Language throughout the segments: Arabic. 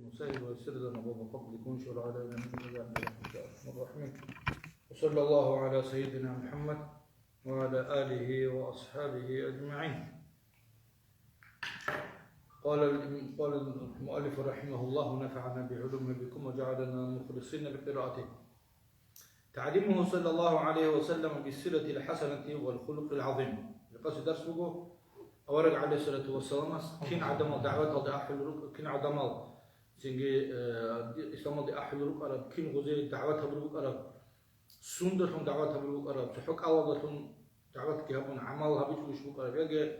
مسهل ويسر لنا باب فضلك وانشر علينا من مزاحمك ان شاء الله الرحمن. وصلى الله على سيدنا محمد وعلى آله وأصحابه أجمعين. قال المؤلف رحمه الله: نفعنا بعلومه بكم وجعلنا مخلصين بقراءته. تعليمه صلى الله عليه وسلم بالسيرة الحسنة والخلق العظيم. لقصد درس بقول أورق عليه الصلاة والسلام كين عدم دعوة ضد أحد كين عدم سنجي إسلام ضد أحد الرق كين غزي دعوتها بالرق أرب سندتهم دعوتها بالرق أرب تحك أوضتهم دعوتك هبون عملها بيتوش بق أرب يجي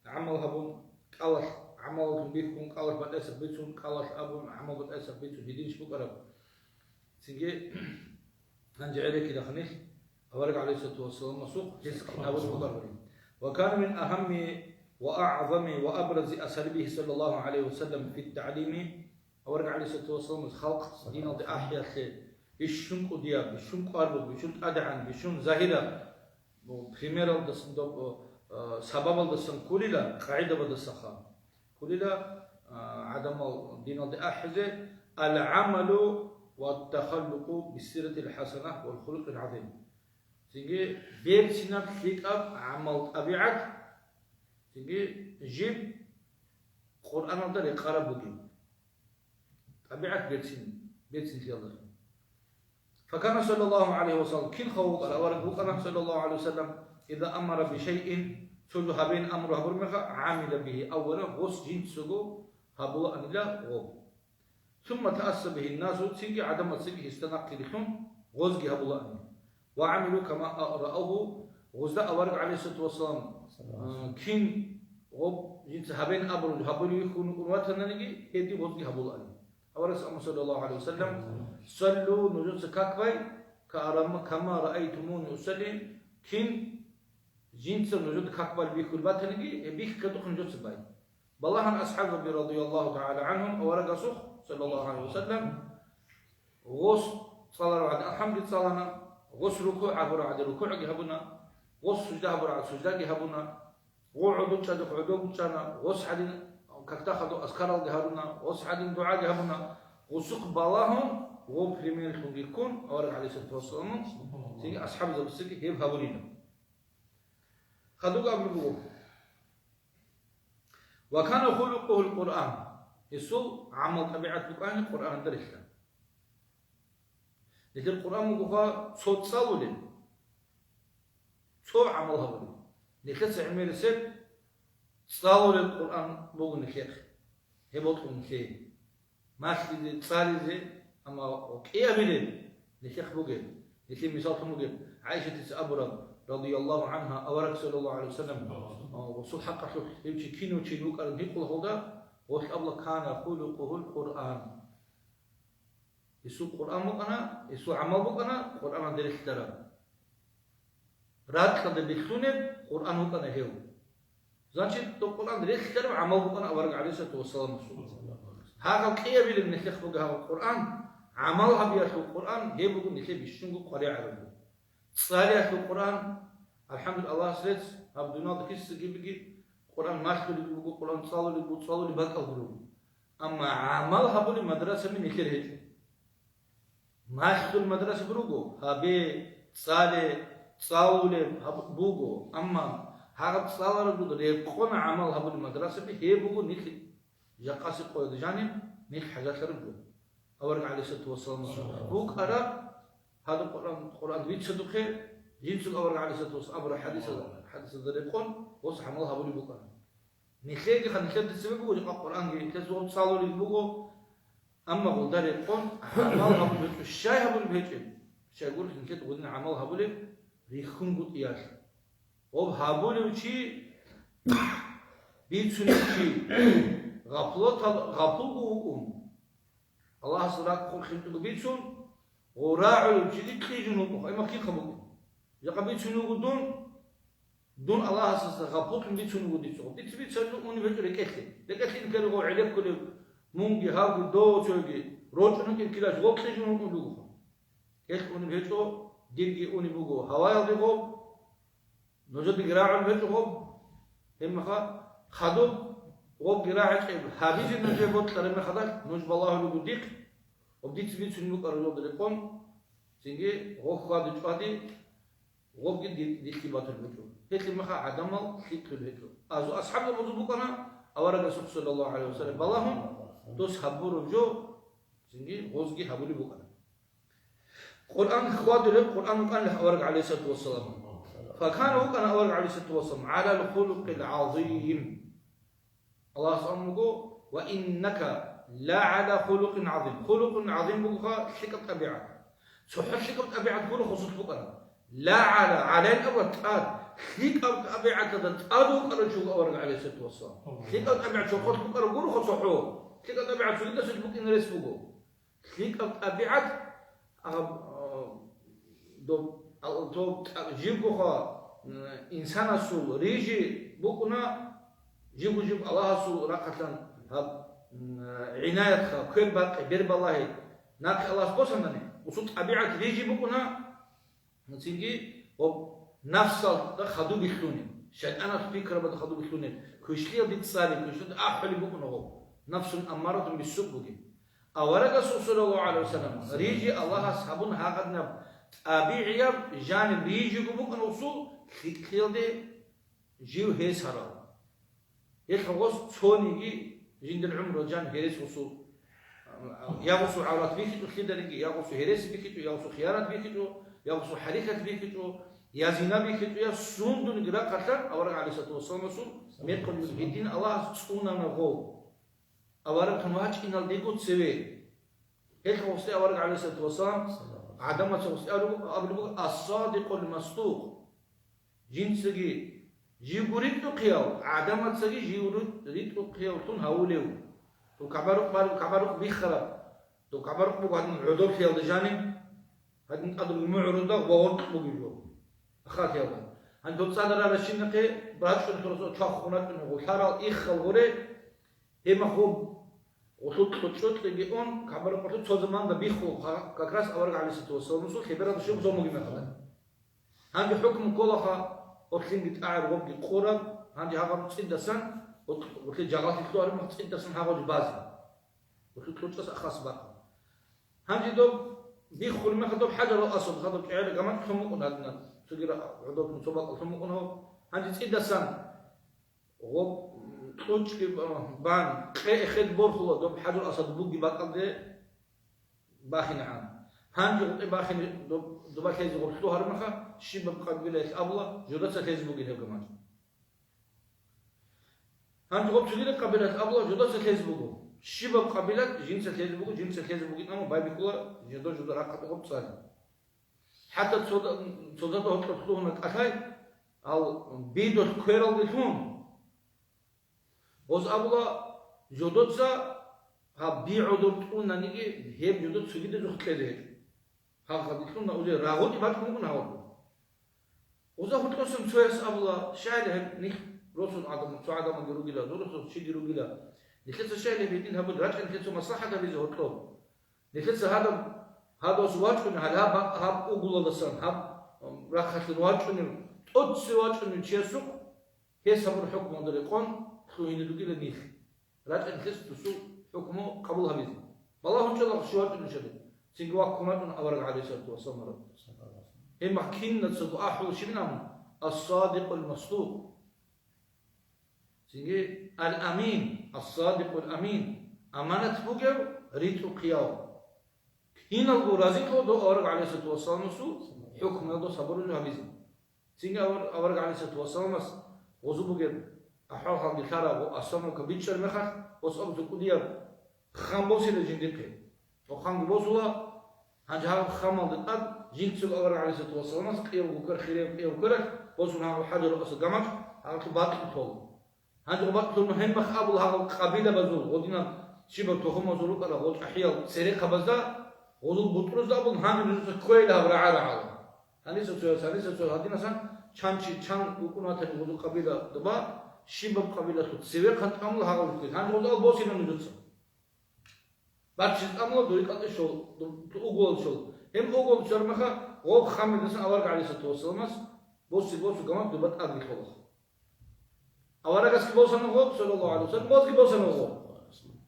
عملها بون الله عملهم بيتكم الله بتأسف بيتهم الله أبون عمل بتأسف بيتهم هدينش بق أرب سنجي هنجعله كده خنيس أورق عليه الصلاة والسلام مسوق جسك أبو بق وكان من أهم وأعظم وأبرز أساليبه صلى الله عليه وسلم في التعليم أورق عليه الصلاة والسلام الخلق دين الأحياء بيشون قديا بيشون قارب بيشون أدعان بيشون زاهدة primero سبب الدسم كلنا قاعدة بدسخان كلنا عدم دين الأحياء العمل والتخلق بالسيرة الحسنة والخلق العظيم. سيجي بيرسنا فيك عمل طبيعة سيجي جيب قرآن الله يقرأ بقي طبيعة بيرسن في الله. فكان صلى الله عليه وسلم كل خوف على ورقه صلى الله عليه وسلم إذا أمر بشيء شو هبين أمره برمخا عامل به أولا غص جين سجو هبوا أن لا ثم تأسى به الناس سيجي عدم سيجي استنقل لهم غص هبوا أن وعملوا كما رأوه غزاء ورق عليه الصلاة والسلام كين غب جنس هبين أبرو هبلو يكون قواتنا نجي هدي غزي هبول عليه أورس صلى الله عليه وسلم صلوا نجوس كاكباي كما رأيتموني أصلي كين جنس نجود كاكباي بيكون باتنجي بيك كتوخ نجوس باي بالله أصحابه رضي الله تعالى عنهم أورق صخ صلى الله عليه وسلم غص صلى الله عليه الحمد لله صلى غص ركوع عبر على ركوع جهبنا غص سجدة عبر على سجدة جهبنا وعدو تشادق عدو تشانا غص حدين كتاخذوا أذكار جهبنا غص حدين دعاء جهبنا غصق بالهم وبريمين الحقيقون أورق عليه الصلاة والسلام سيجي أصحاب ذا السجي هيب هبولينا خذوا قبل بقول وكان خلقه القرآن يسوع عمل طبيعة القرآن درسنا لكن القرآن مقفى صوت صالولين صوت عملها بني لكن سعمير سب صالول القرآن بوغن الشيخ هبوطهم شيء ماشي صالي زي أما كي أبيلين الشيخ بوغن لكن مثالهم بوغن عائشة أبرا رضي الله عنها أورك صلى الله عليه وسلم وصول حقا شوف يمشي كينو تشينوك أرن هيقول هذا وش أبلا كان خلقه القرآن يسوع القرآن مقنا يسوع عمل مقنا القرآن درس ترى رات كذا بيخونه القرآن مقنا هيو زانشي القرآن درس ترى عمل مقنا أورق عليه الصلاة والسلام هذا كي يبي لنا الشيخ بقى القرآن عملها بيا شو القرآن هي بقول نشيء بيشتغل قرية عربي صالح في القرآن الحمد لله سلس عبدنا ذكيس جيبي القرآن ماشي بيقول القرآن صالوا لباك أقوله أما عملها بقول مدرسة من يخير هيك ماشي المدرسة بروجو هابي صالة بوجو أما هذا صالة بوجو ريكون عمل هبول المدرسة هي بوجو نخي جاكاسي قوي جانب نخ حاجات رجو أورك عليه الصلاة والسلام بوك أرى هذا القرآن بيت صدقه جنس أورك عليه الصلاة والسلام أبرا حديث الريكون وصح عمل هبول بوك نخي كي خن نخي تسمع بوجو القرآن جي تزود صالة بوجو أما بولدار يقول عمل هبول الشاي هبول بيجين الشاي يقول إن كده قلنا عمل هبول ريخون قط إياش وب هبول وشي بيتسون وشي غفلة بوقوم الله صلاة خل خلته بيتسون وراعوا وشي دي كيجنوا أي ما كي خبوا يقى بيتسون وقدون دون الله صلاة غفلة بيتسون وقديسوا بيتسون أوني بيجوا لكأخي إن كانوا عليك كل مونجي هاو دو تشوجي روتشنو كيلاش وقتشنو نقولو كيف أوني بيجو ديرجي أوني بوجو هواي ديجو نوجد جراعون بيجو هم خا خدو وقت راعي حبيز النجى بوت كلام خدك نجب الله لقديك وبديت تبي تسنوك أرجو دريقون سينجي غوف قاد جبادي غوف جد ديكتبات البتو هيك المخا عدمل هيك البتو أزو أصحاب الموضوع كنا أورا رسول صلى الله عليه وسلم بالهم توس حبور جو سينجي غوزجي حبولي بكنا قرآن خواد له قرآن كان له أورا عليه الصلاة والسلام فكان هو كان أورا عليه الصلاة والسلام على الخلق العظيم الله سبحانه وإنك لا على خلق عظيم خلق عظيم بقى حكم طبيعة صح حكم طبيعة كله خصوص بقى لا على الأول قال حكم طبيعة كذا تادو كرجو أورج عليه الصلاة والسلام حكم طبيعة شو خصوص بقى كله خصوصه حكم طبيعة شو كده سجبك إن رئيس بقى حكم طبيعة دو جيبوها إنسان سو ريجي بقنا جيب الله سو رقتان هب عناية كل باقي بيرب الله ناك الله سبحانه وصوت طبيعة ريجي بقنا نتيجي نفس خدو بيخلوني شايف أنا فكرة بدو خدو بيخلوني كشلي بيتصالي كشلي أحلي بقنا هو نفس أمارة بالسوق بقي أورق صلى الله عليه وسلم ريجي الله أصحابون هاقدنا طبيعية جانب ريجي بقنا وصول خيلدي جيو هيسارا يخلص ثونيجي جند العمر جان هيرس وصول يغوص عورات بيكتو خيدريجي يغوص هيرس بيكتو يغوص خيارات بيكتو يغوص حركة بيكتو يا زنا بيكتو يا سوندون غرا قتل أورق عليه الصلاة والسلام وصول ميركون الدين الله سونا نغو أورق تنواج إن الديكو تسوي هيك وصي أورق عليه الصلاة والسلام عدم توصي أبلغ الصادق المصدوق جنسجي جيوريتو قياو عدم تسجي جيوريتو قياو تون هاوليو تو كبارك بيخرب تو كبارك بقعد عدول في الجاني هاد نقدر المعرضة ووقت بقولوا أخاك يا ولد عند تصادر على شيء نقي براتش كنترول تشاخونات إنه وحارة إخل غوري هم خوب وتوت تجيون كبارك برضو تزمان ده بيخو كراس أورج على ستوسل نصو خبرة شو بزومي مثلا عند حكم كلها وكلين بتقعد وقت قرب عندي هذا متصيد سن وكل جغات الكلور متصيد سن هذا جبازي وكل كلوتش أخص بقى عندي دوب بيخول ما خدوب حجر الأصل خدوب عيال كمان ثم هذنا تجرا عدوب مسبق ثم هو عندي تصيد سن وهو كلوتش بان خد بورخلو دوب حجر الأصل بوجي بقى ده باخن عام هانجي باخن دوبا كيز غرفتو هرمخا شيب قبيلة أبلا جودة كيز بوجي هيك كمان هانجي غرفت جديد قبيلة أبلا جودة كيز بوجو شيب قبيلة جنس كيز بوجي نامو باي بيكولا جودة راقة غرفت صار حتى تصدق هو تطلعون أكاي أو بيدو كيرال ديتون وز أبلا جودة هبيعو دوتون نيجي هيب جودة سجيدة جو خليه هذا بيكون نقول راغوت يبغى ممكن هاول وإذا هو تقسم سويس أبلا شايله نيك رسول عدم سعادة من جروجلا رسول شيء جروجلا نخلص شايله بيدين هبل رجع نخلص مصلحة بيزه هطلب نخلص هذا سواج كنا هذا هب أقول لسان هب راح سواج كنا أد سواج كنا تشيسوق هي سبب الحكم عند القان خوين جروجلا نيخ رجع نخلص تسوق حكمه قبلها بيزه والله إن شاء الله سواج كنا شديد سيجوا كمان أورج عليه الصلاة والسلام هم كنا سبوا أحول شبنام الصادق المصدوق سيجي الأمين الصادق الأمين أمانة بوجو ريتو قياو هنا الغرازي كودو أورج عليه الصلاة والسلام سو حكم هذا صبر الجهبيز سيجي أورج عليه الصلاة والسلام وزبوجر أحول خالد الكارا وأسمو كبيتشر مخر وصاب تقوليه خامبوسي لجندك وخام بوصلة هنجها خامل دقات جنس الأول عليه الصلاة والسلام قيل وكر خير قيل وكر وصلنا حجر رأس الجمع على باقي طول هنجها باقي طول مهم مخابل هذا قبيلة بزول ودينا شبه تهم زلوك على غوج أحيال سرقة بزا وزول بطرز أبو هم نجس كويل هبرع على هني سوى هدينا سان چان وكنا تجي وزول قبيلة دبا شبه قبيلة سوى خط عمل هذا الكل هنجها وزول بوسينا نجس بعد أمور دوري قط شو تقول شو هم أقول شو رمخا غوب خامد نسأل أورج عليه الصلاة والسلام بوسي كمان دبت أبي خلاص Avaragas ki bolsa no go sallallahu alaihi wasallam goz ki bolsa no go.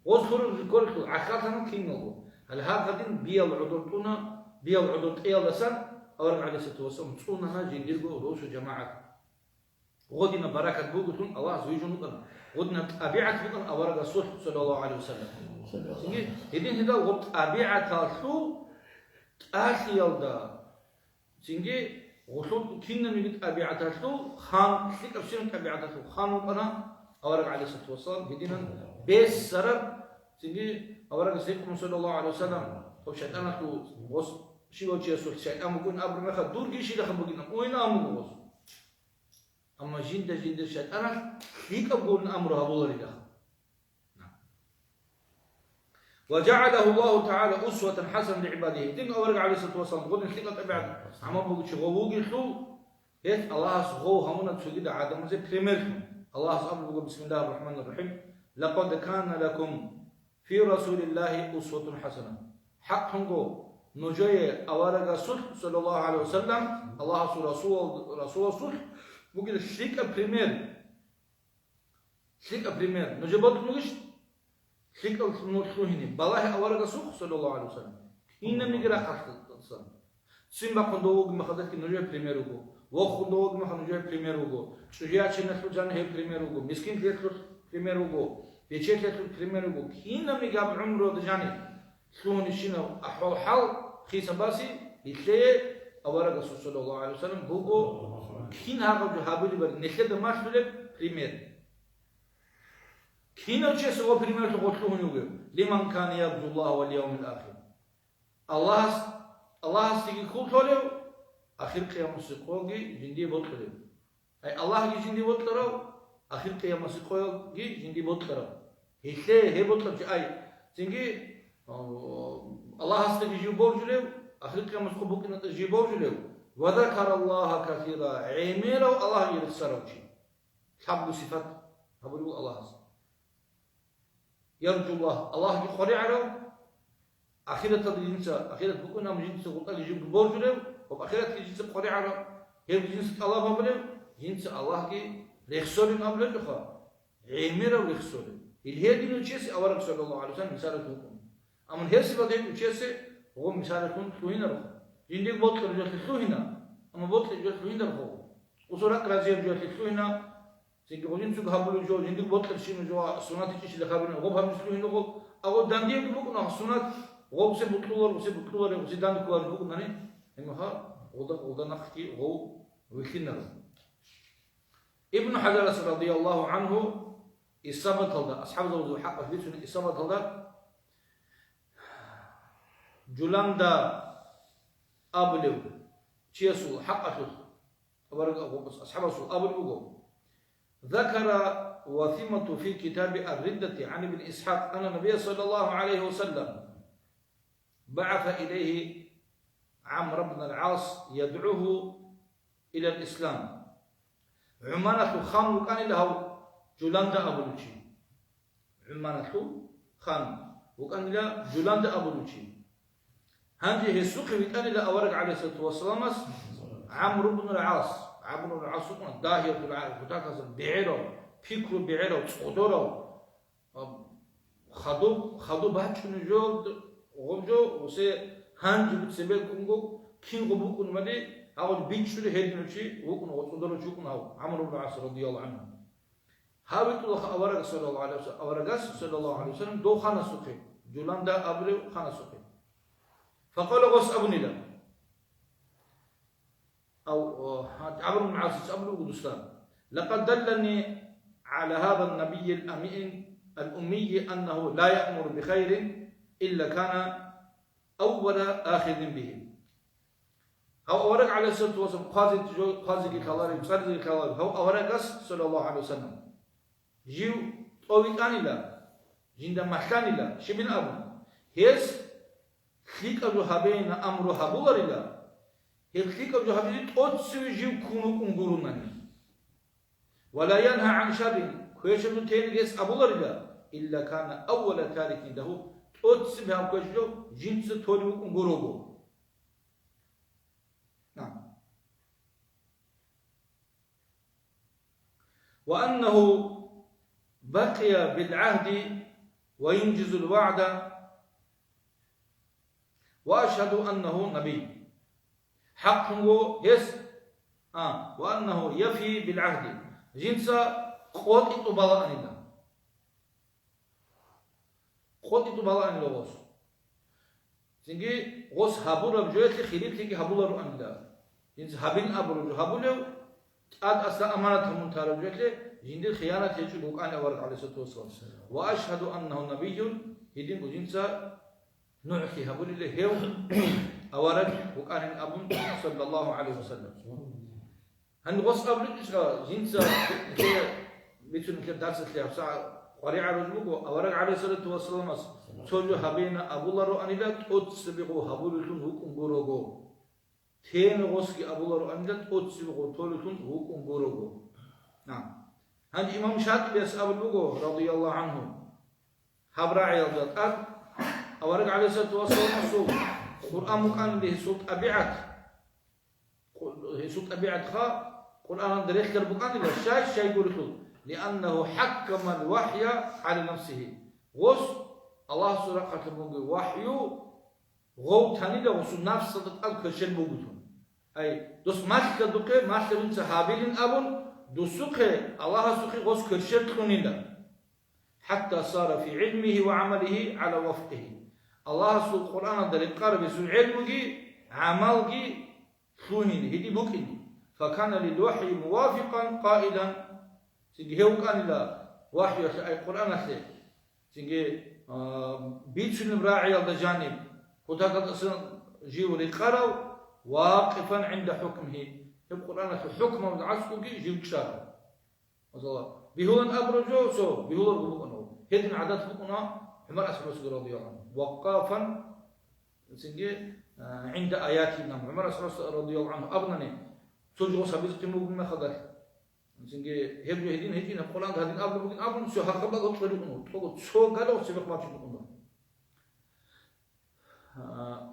Goz khuru kol akhatan kin no go. Hal haqadin biyal udurtuna biyal udurt iyalasan avarag alaihi salatu wasallam tsuna haji dirgo rosu jamaat. غدنا بركة بوجتون الله عز وجل نقول غدنا أبيعة بوجتون أورق الصلح صلى الله عليه وسلم. إذن هذا غد أبيعة تالشو تأخي يلدا. سينجي غشوت كنا نجد أبيعة تالشو خان شيك أبشرن أبيعة تالشو خان وأنا أورق عليه الصلاة والسلام. إذن بس سرب سينجي أورق سيدنا صلى الله عليه وسلم. وشيطان تو وص شيء وجه الصلح شيطان ممكن أبر مخد دور كيشي دخل بقينا وين أمو وص. أما جند شد أنا فيك أقول أمرها بولي له. وجعله الله تعالى أسوة حسنة لعباده. تم أورق عليه الصلاة والسلام قلنا خلقة أبعد عم بقول شغووجي خلو هيك الله سخو همونا تسجد عادم زي بريمير الله سبحانه بقول بسم الله الرحمن الرحيم لقد كان لكم في رسول الله أسوة حسنة حق هنقو نجاي أورق صلى الله عليه وسلم الله رسول صلح بقول شيك أبريمير نجبت نقش شيك أبريمير بالله أورق سوق صلى الله عليه وسلم هنا ميجرا أصلا سيمبا كندوق مخدك نجوا بريميروكو وخندوق مخد نجوا بريميروكو شجاع شنو سوجان هي بريميروكو مسكين تيتلو بريميروكو بيشيت تيتلو بريميروكو هنا ميجا بعمره دجاني شلون شنو أحول حال خيس باسي يتلي أورق صلى الله عليه وسلم بوجو كين هذا جهابي بر نخد ما شلون بريمير كين أوجس هو بريمير تقولوا هنيوجو لمن كان يرجو الله واليوم الآخر الله استيقي كل توليو آخر قيام السقوجي جندي بطلوا أي الله جندي بطلوا آخر قيام السقوجي جندي بطلوا هي بطلوا أي تيجي الله استيقي جبورجلو آخر قيام السقوجي جبورجلو وذكر الله كثيرا عميرو الله يرسلوشي حب صفات هبلو الله يرجو الله يقري على أخيرا تدرينسا أخيرا بكونا مجنس قلت يجيب بورجلو وبأخيرا تجنس قري على هي جنس الله بابلو جنس الله كي رخصولين أبلو لخا عميرو رخصولين الهي دينو تشيسي أورك صلى الله عليه وسلم مثال تكون أما الهي سبادين تشيسي هو مثال تكون تلوين رخا جندي بطل جوت تلوينا أما بطل جوت تلوين رخو وصورة كرازير جوت تلوينا سينك قولين سوق هبلو جو جندي بطل شينو جو سونات تشيش لخابين غوب هم تلوين رخو أو دانديه بيبقوا سونات غوب سبطلور وسي داند كوار بيبقوا ناني إنه ها ودا نخكي غو ويخينا ابن حجر رضي الله عنه إصابة هذا أصحاب ذو حق في سنة إصابة هذا جولاندا أبلو تيسو حقته أصحاب رسول أبلو ذكر وثيمة في كتاب الردة عن ابن إسحاق أن النبي صلى الله عليه وسلم بعث إليه عمرو بن العاص يدعوه إلى الإسلام عمانة خان وكان له جولاندا أبلوشي عمانة خان وكان له جولاندا أبلوشي هذه السوق بيتان إلى أورق عليه الصلاة والسلام عمرو بن العاص داهية العالم كتاكس بعيرو فكرو بعيرو تصدرو خدو بحث نجود وجو وسي هانج بتسبب كونغو كينغو بوكون مالي أول بيتشري هيدنوشي وكون وتصدرو شوكون هاو عمرو بن العاص رضي الله عنه هاويت الله أورق صلى الله عليه وسلم أورقاس صلى الله عليه وسلم دو خانة سوقي جولاندا أبلو خانة سوقي فقال غص أبني له أو عمرو بن العاص أبلو قدستان لقد دلني على هذا النبي الأمي أنه لا يأمر بخير إلا كان أول آخذ به أو أورق عليه الصلاة والسلام قاضي كلاري قاضي كلاري هو أورق صلى الله عليه وسلم جيو طويت أني لا جند محكاني لا شبين أبو هيس خيك أبو هابين أمره هبولاري لا هيك أبو هابين تأتسوي جيو كونو كونغوروناني ولا ينهى عن شر كويشلو تينيس أبولاري لا إلا كان أول تارك عنده تأتسوي هم كويشلو جنس توليو كونغوروغو نعم وأنه بقي بالعهد وينجز الوعد، وأشهد أنه نبي حقه يس وأنه يفي بالعهد جنس قوت إطبالا أنيدا قوت إطبالا أنيدا غوص سنجي غوص هابولا بجويت لخيريب تيجي هابولا رو أنيدا جنس هابين أبولو هابولو تقاد أصلا أمانة همون تارو بجويت لي جندي خيانة يجي بوكان أورد عليه الصلاة والسلام. وأشهد أنه نبي يدين بجنس نوعي هابولي اللي هيو أورد وكان أبو صلى الله عليه وسلم. هن غص أبو جنسا بيتون كدارس اللي ساعة قريعة رجوع أورد عليه الصلاة والسلام. سولو هبينا أبو الله رو أنيلا تودسبيغو هابولتون هوكم بوروغو. تين غص كي أبو الله رو أنيلا تودسبيغو تولتون هوكم بوروغو. نعم. هن إمام شاطبي أصحاب البوغو رضي الله عنه. هبراعي الضاد أورد عليه الصلاة والسلام. القرآن مكان به صوت أبيعت صوت أبيعت خا القرآن دريخ كربكان إلى الشاي يقول لأنه حكم الوحي على نفسه غص الله سورة قتلون وحي غو تاني ده غص نفس تتقل كشل بوجودهم أي دوس ماش كدوكه ماش كدون سحابين أبون دوسوكه الله سوكه غص كشل كونيدا حتى صار في علمه وعمله على وفقه الله سوء القرآن dari قرب سوء علمه عمله خونين هدي بوكين فكان للوحي موافقا قائلا سيجي هو كان لا وحي أي قرآن أسلم سيجي بيتشن براعي على جانب كتاك أصلا جيو لقرأ واقفا عند حكمه القرآن حكم العسكر جيو كشار الله بيهون أبرجو سو بيهون بوكنا هدين عادات بوكنا عمر أسحب رضي الله عنه وقافا عند آياتنا عمر أسحب رضي الله عنه أبنني سوجو سبيز تمو بما خدر هبجو هدين القرآن هدين أبن بوكين أبن سو هكذا تقولون تقول سو قالوا سبق ما تقولون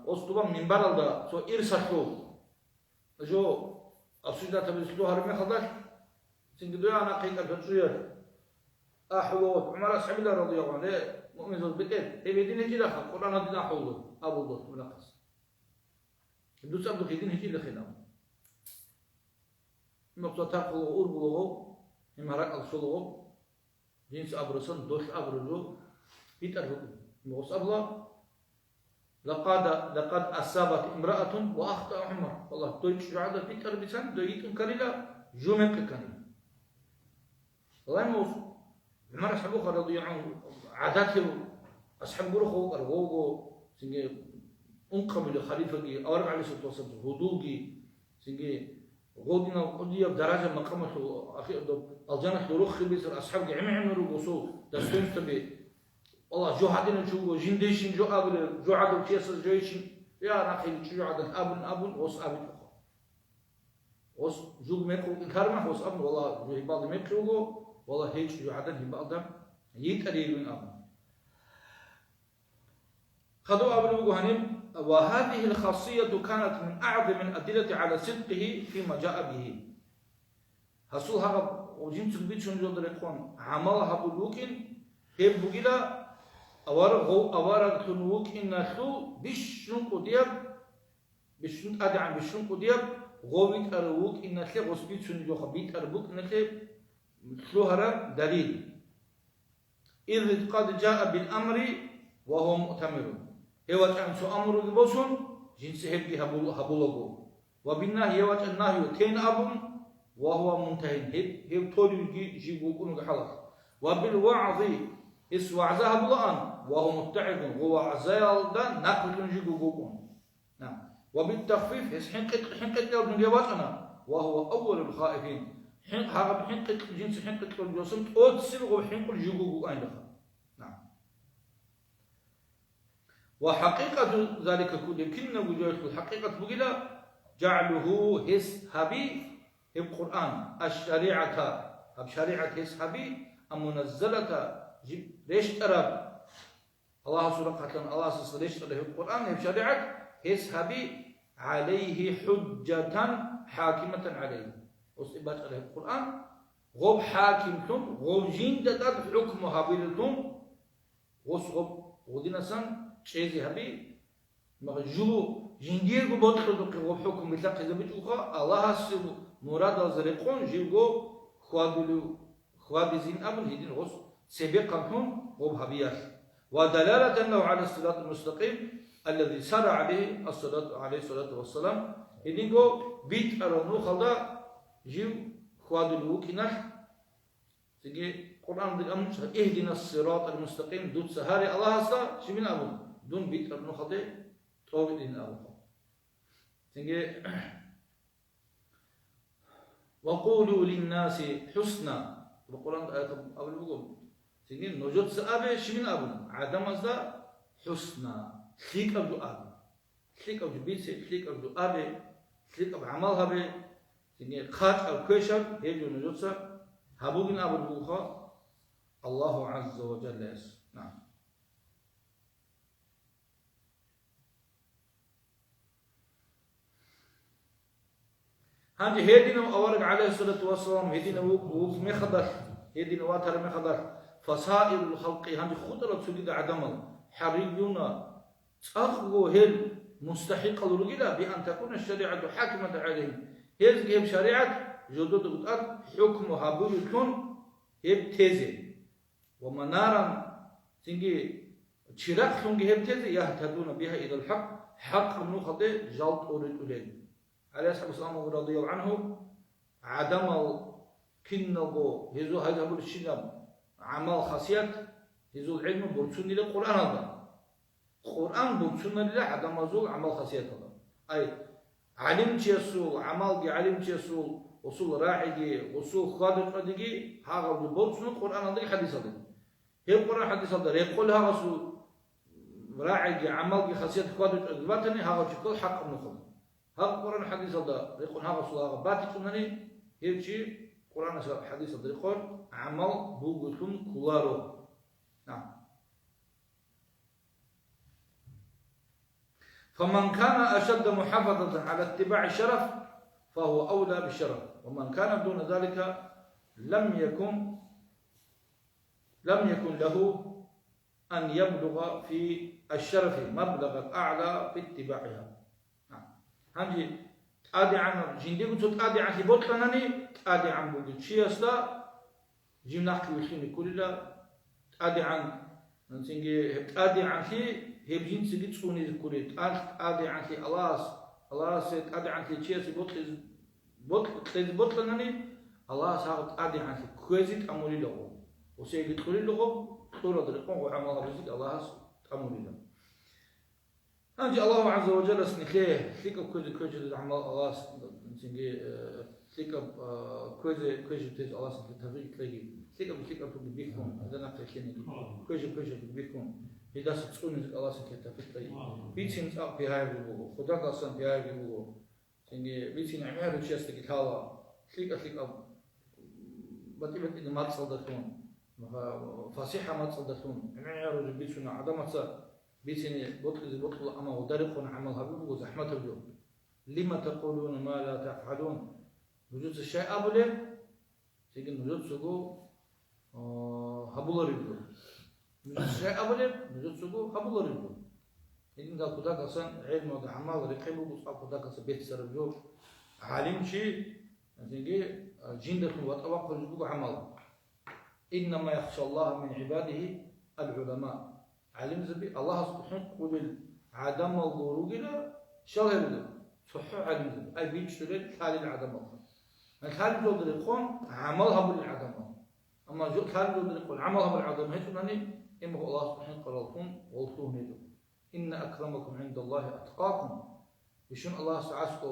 أستوبا منبر الله سو إرسالو جو أسجد تبيسلو هرمي خدر دويا أنا قيل الفتشير أحوال عمر أسحب رضي الله عنه مؤمن بالإيه هيدين هجي لخا القرآن هدينا حوله أبو الله منقص الدوس أبو هيدين هجي لخينا مقطع تقول أوربلو إمارات الصلو جنس أبرسن دوش أبرزو بيتره مقص أبلا لقد أصابت امرأة وأخطأ عمر والله تويش عادة بيتر بسان دويتون كريلا جومك كاني الله يموت عمر أصحابه رضي الله عنه عاداته أصحاب جروخه أرجوه سنجي أنقم لخليفة جي أورب عليه الصلاة والسلام هدوء سنجي غودنا قدية بدرجة مقامته أخي الجنة دروخ بيصير أصحاب جي عمرو قصو دستون تبي والله جو حدنا شو جنديشين جو أبل جو عدل تيسر جويشين يا ناقي جو عدل أبن وص أبن وص جو ميكو إنكارما وص أبن والله جو بعض ميكو والله هيك جو عدل بعض يتري من أبن خذوا أبن هنم وهذه الخاصية كانت من أعظم الأدلة على صدقه فيما جاء به حصل هذا وجنس بيتشون جو دريكون عملها بلوكين هي بقيلا أوارق تنوك إن خو بيشون قديب بيشون أدعم بيشون قديب غوبيت أروك إن خو غصبيت شون جو خبيت أربوك إن خو هرب دليل إذ قد جاء بالأمر وهو مؤتمر هو كان سو أمر البوسون جنس هبي هبولغو وبالنهي هو النهي تين أبم وهو منتهي هب تولي جيبو كونو حلق وبالوعظ إسوعزها بلان وهو متعب هو عزيال دا نقل جيبو كون نعم وبالتخفيف حنقة يوم جواتنا وهو أول الخائفين حنقة جنس حنقة الجسم أوتسبغ حنقة جيبو كون نعم وحقيقة ذلك كله كنا وجوه الحقيقة بقيلا جعله هس هبي القرآن الشريعة شريعة هس هبي المنزلة ليش ترى الله سبحانه الله سبحانه ليش ترى القرآن شريعة هس هبي عليه حجة حاكمة عليه وصبات عليه القرآن غوب حاكمتم غوب جندة حكم هابيلتم غوب غودينا سان شيزي هابي ما جو جندير بوتلو غوب حكم بتلاقي زبيتوخا الله سبو مراد الزرقون جيغو خوابزين أمر هيدين غوص سبقهم غوب هابيات ودلالة أنه على الصراط المستقيم الذي سرع به الصلاة عليه الصلاة والسلام هيدين غو بيت أرنو خلدا جيو خوادلو كناح تيجي القرآن دي أمر اهدنا الصراط المستقيم دون سهاري الله أصلا شمين أبو دون بيت أرنو خلدا طوغ دين أبو تيجي وقولوا للناس حسنا القرآن أول بقول تيجي نوجد سأبه شمين أبو عدم أصلا حسنا خليك أبو أبو خليك أبو بيت خليك أبو أبو خليك أبو عملها به تيجي خاط أو كشف هيجو نوجد سأ هبوجن أبو البوخا الله عز وجل يس نعم هذه هدينا أورق عليه الصلاة والسلام هدينا ووف مخدر هدينا واتر مخدر فصائر الخلق هذه خطرة سجد عدم حريون تأخذوا هل مستحق الرجلة بأن تكون الشريعة حاكمة عليهم هذه شريعة جدود قطعت حكمها بيكون هب تيزي ومنارا تنجي تشراق تنجي هب تيزي يهتدون بها إلى الحق حق النخطة جلط أولد أولد عليه الصلاة والسلام رضي الله عنه عدم كنغو هزو هذا أقول الشنب عمل خاصيات هزو العلم برسون إلى القرآن هذا القرآن برسون إلى عدم زول عمل خاصيات هذا أي علم تيسول عمل علم تيسول وصول راعي وصول خادق أديجي هذا برسون القرآن هذا حديث هذا هي القرآن حديث هذا يقول هذا رسول راعي عمل خاصيات خادق أديباتني هذا شكل حق النخل هذا القرآن حديث هذا يقول هذا رسول الله باتي كنني هيك القرآن حديث هذا يقول عمل بوجتهم كلارو نعم فمن كان أشد محافظة على اتباع الشرف فهو أولى بالشرف ومن كان دون ذلك لم يكن له أن يبلغ في الشرف مبلغ الأعلى في اتباعها هنجي أدي عن جندي قلت أدي عن هبوط لناني أدي عن بوجود شيء أصلا جمناك يخلي كلها أدي عن نسينجي أدي عن شيء هبجين سجد سوني كلها أدي عن شيء الله سيد أدي عن شيء بوط لناني الله ساعد أدي عن شيء كويزت أموري له وسيجد كل له طول الرقم وعمله بزيد الله أموري له أنجي الله عز وجل سنخيه ثيك كل عمل الله سنجي ثيك كل تيج الله سنخيه تغير تلاقي ثيك بيكون هذا نقل كني كل بيكون إذا ستكون الله سنخيه تغير تلاقي بيتين في هاي بيقول خداك أصلا في هاي بيقول سنجي بيتين عمره شيء استقيت هلا ثيك بتبت إذا ما تصدقون فصيحة ما تصدقون عمره بيتنا عدم بيتني بطل أما ودرقون عملها بيبقوا زحمة اليوم لما تقولون ما لا تفعلون وجود الشيء أبله تيجي وجود سجو هبولر يبلو وجود الشيء أبله وجود سجو هبولر يبلو إذن قال كذا كسان علم وده عمل رقيبه بصعب كذا كسان بيت سربيو عالم شيء تيجي جندكم وتوقع يبقوا عمل إنما يخشى الله من عباده العلماء علم زبي الله سبحانه قبل عدم الغروج لا شغل له صح علم زبي أي بيشتري حال العدم الله الحال جود القون عملها بالعدم أما جو حال جود القون عملها بالعدم هيك يعني إما الله سبحانه قال لكم والله نيدو إن أكرمكم عند الله أتقاكم يشون الله سعاسكو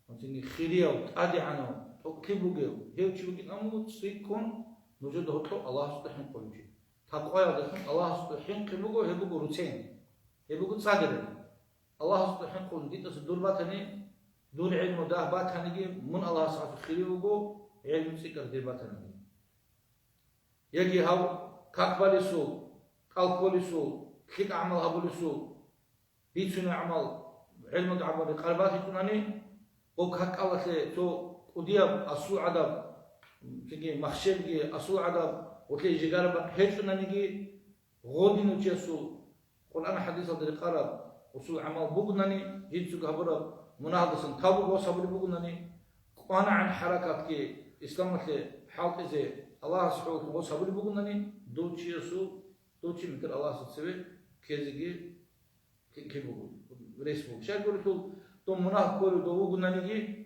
وتني خيريا وتأدي عنه تكبوا جو هيك شو بيجي أمو تسيكون نوجده الله سبحانه قال شيء تقوى يدخل الله سبحانه قبله هبوق روتين هبوق صادر الله سبحانه قل دي تصدر باتني دور علم وده باتني من الله سبحانه خيره علم سكر دير باتني يجي هاو كقبل سو قلب سو كيك عمل هبول سو بيتنا عمل علم عمل قلبات يكونني وكحق الله تو ودياب أسوء عذاب تيجي مخشبجي أصول عذاب وتلاقي جارب هيجنا نيجي غودين وتيسو قرآن حديث هذا القرآن وصول عمل بوجناني جيتسو قبره مناهضة تابو وصبر بوجناني قانا عن حركات كي إسلام مثل حالت إذا الله سبحانه وصبر بوجناني دوتشي يسو دوتشي مثل الله سبحانه كذي كي بوجو ريسبو شايف يقول تو مناهض كله دو بوجناني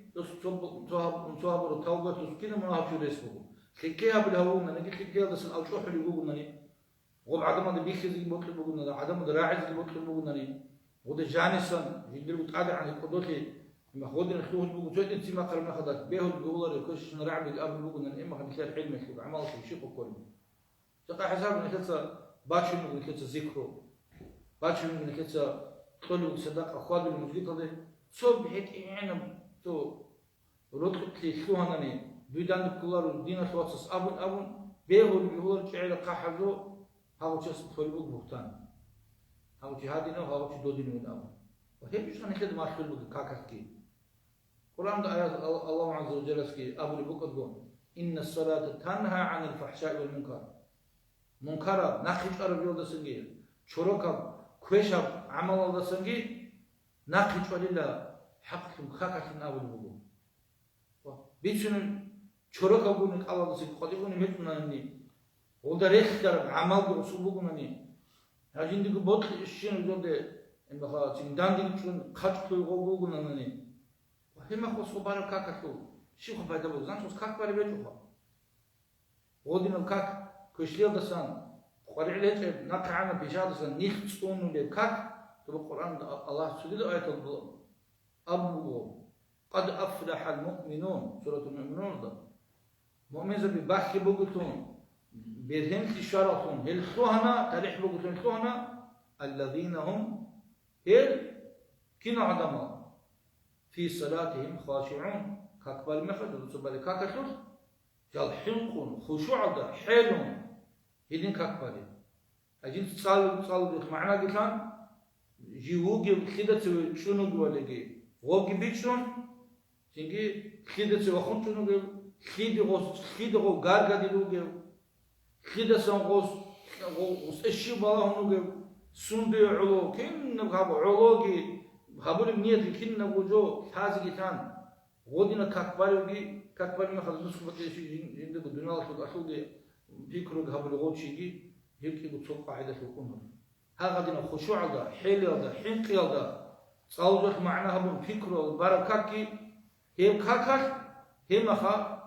صحابه توبة تسكين مناهض شو ريسبو كيها بالهون أنا قلت كيها بس الأوشوح اللي بوجناني غب عدم هذا بيخز اللي بطل بوجنا عدم هذا راعي اللي بطل بوجنا وده جانسون يقدر يتعدى عن القدوتي ما خود نخلوه بوجو جد أنت ما قررنا خدك بيهود بيقولوا يكش نرعب الأب بوجنا إما خد كلام حلم يشوف عمل شيء كل تقع حساب من كذا باتشو من كذا ذكره باتشو من كذا طلوا صدق أخوات المسجد هذا صوب هيك إحنا تو رتقت لي شو هناني بيدان كلارو دينا شواتس أبون بيهود بيقولوا شعير قحزو هاو تشس تولبوك بوتان هاو تهادينو هاو تدودينو نام وهي مش هنكد ما تولبوك كاكاكي قرآن آيات الله عز وجل سكي أبو البوك إن الصلاة تنهى عن الفحشاء والمنكر منكر ناقش أرب يولد سنجي شروكب كويشب عمل الله سنجي ناقش ولله حق كاكاكي أبو البوك بيتشن شروكب ونك الله سنجي قديمون متناني وده ريختر عمل بسبوكناني هاجين ديك بطل الشين جودة إن بخا تندان ديك شون خط كل غوغوغناني وهما خو صبار كاكاتو شو خو بعد بوزان شو كاك باري بيجوها ودين الكاك كشليل دسان قرع ليش نقعنا بيجادسان نيختون للكاك تبقى القرآن الله سبحانه آية أبو قد أفلح المؤمنون سورة المؤمنون ده مؤمن زبي بحكي بوجتون بيرهم تشاركون الخوهنا تاريخ بقولون الخوهنا الذين هم هل كنا عدما في صلاتهم خاشعون كقبل مخد وصبر كاكتور جال حلقون خشوع ده حيلون هدين كقبل أجين صال معنا قلنا جيوجي خدت شنو جوالجي وجي بيشون تيجي خدت وخون شنو جوال خيد غو غارغا ديلوجي خيدا سانغوس اشي بالاهم نوغ سوندي علو كين نغاب علوغي خبر نيت كين نغوجو تازي كان غودينا كاكباري ما خلص بقى شيء عندك الدنيا شو اصلي فكروا خبر غوتشيغي هيك بتصوق قاعده الكون ها غادينا خشوع ده حيل ده حنق ده صاوجت معناها بالفكر البركاكي هي كاكاش هي مخا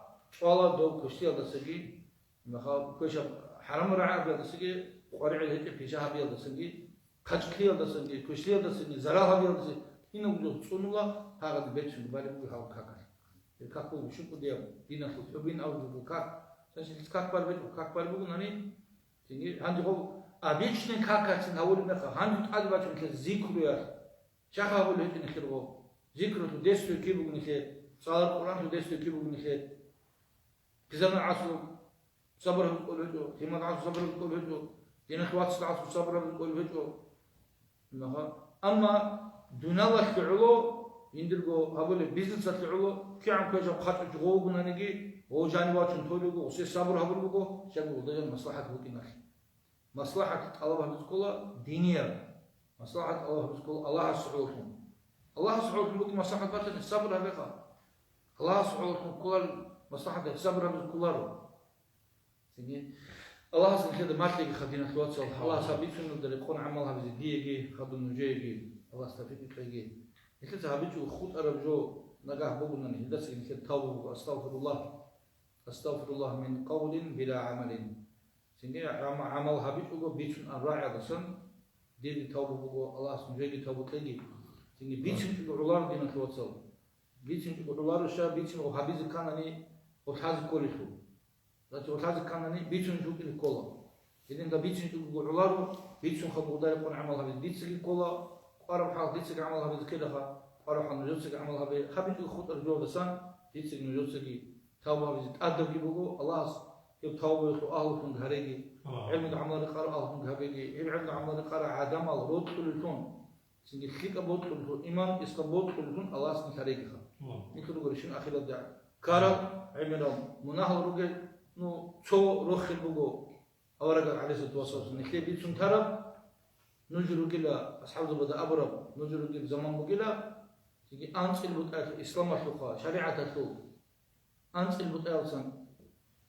والله دو كشتي ده سجي مخا كوشا حرام رعا بيض سجي قرع الهجة في شهر بيض سجي كشكي بيض سجي كشتي بيض سجي زراعة بيض سجي هنا وجود صنولا هذا البيت شو بالي بقول كاكاش الكاكو وشو بدي هنا خطبين أو جو كاك سنشي كاك بالبيت كاك بالبيت ناني تيجي هندي هو أبيشن كاكاش نقول مخا هندي تعال باتشون كذكريات شاخه هو اللي نخيره ذكر تدست كيبو نخير صار القرآن تدست كيبو نخير كزمان عصر صبر بقول هجو كمان عصر صبر بقول هجو دين أخوات العصر صبر بقول هجو أما دون الله تعلو يندرجو هقول بيزنس تعلو كي عم كذا خاطر جوجنا نجي هو جانبات تقولوا وسي صبر هقول بقول شغل ده مصلحة بوكينا مصلحة الله بتقول دينية مصلحة الله بتقول الله سعودهم الله سعودهم بقول مصلحة باتن الصبر هذا الله سعودهم كل مصلحة الصبر بتقول سيدي الله سبحانه كده ما تلاقي خدينا توصل الله سبحانه نقدر يكون عملها بزدية خدنا نجيجي الله استفيد تلاقيه إذا سبحانه خود أرب جو نجاح بقولنا نهدى سين كده توبة أستغفر الله من قول بلا عمل سيدي عملها بيجو بيجون الراعي دسن دي توبة بقول الله سبحانه نجيجي توبة تلاقيه سيدي بيجون العلار دينا توصل بيجون العلار الشاب بيجون وحبيز كانني وتحاز كوريشو لكن وتحاز كانني بيجون جوك الكولا إذا ده بيجون جوك العلار بيجون خبوا ده يكون عملها بيجون الكولا قارب حال ديتسك عملها بذكرها قارب حال نجوتسك عملها بخبيج الخط الجو دسان ديتسك نجوتسك توبة بزيد أدب يبغوا الله يب توبة يخلو أهل من هريجي علم عمل قارب أهل من هريجي علم عمل قارب عدم الرد كلهم سنجي خيك أبود كلهم إيمان إسقبود كلهم الله سن هريجي خا نكتب قريشين آخر الدعاء كارب عمرهم مناهل رجل نو شو روخ البجو أورجع عليه التواصل نخلي بيتون ترب نجرو كلا أصحاب البدا أبرب نجرو كلا زمان بقلا تيجي أنس البدا إسلام الشقة شريعة الشقة أنس البدا أصلا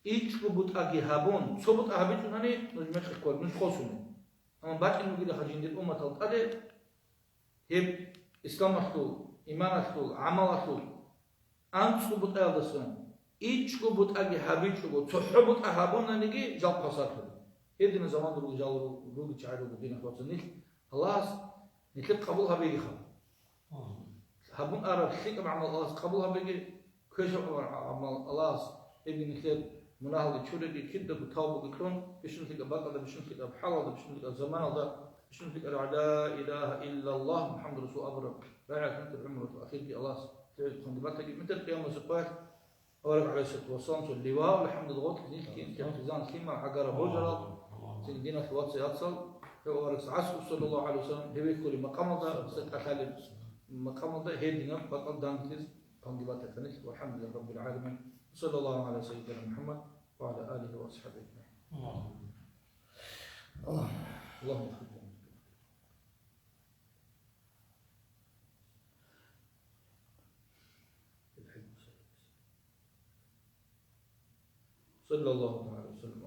إيش بدا جهابون شو بدا هبيتون هني نجمع الكل مش خاصونه أما باقي نقول خارجين الأمة تلقى هب إسلام الشقة إيمان الشقة عمل الشقة أنس البدا أصلا إيش بدا جهابين شقة تحبط أهابون نيجي جال قصاته هذين زمان دول جالوا روج تعالوا بدينا خلاص نيل خلاص نتلقى قبولها بيجي خلاص هبون أرى شيء مع الله قبولها بيجي كشف عمل الله ابن نتلقى مناهض تشوله كده بتوبة بكرون بيش نتلقى بقى بيش نتلقى بحلا بيش نتلقى زمان هذا بيش نتلقى لا إله إلا الله محمد رسول أبرم لا كنت العمر الأخير في الله تكون دبلتك مثل قيام السقاط أورك على الصلاة والسلام اللواء الحمد لله كنت كنت زان كيما حجر بوجرات سيدنا في وقت يتصل هو عصر صلى الله عليه وسلم هو كل مقام هذا ستأخذ مقام هذا هيدنا بقى دانكيز قنبات الفنش والحمد لله رب العالمين صلى الله على سيدنا محمد وعلى آله وأصحابه أجمعين. اللهم صلى الله عليه وسلم.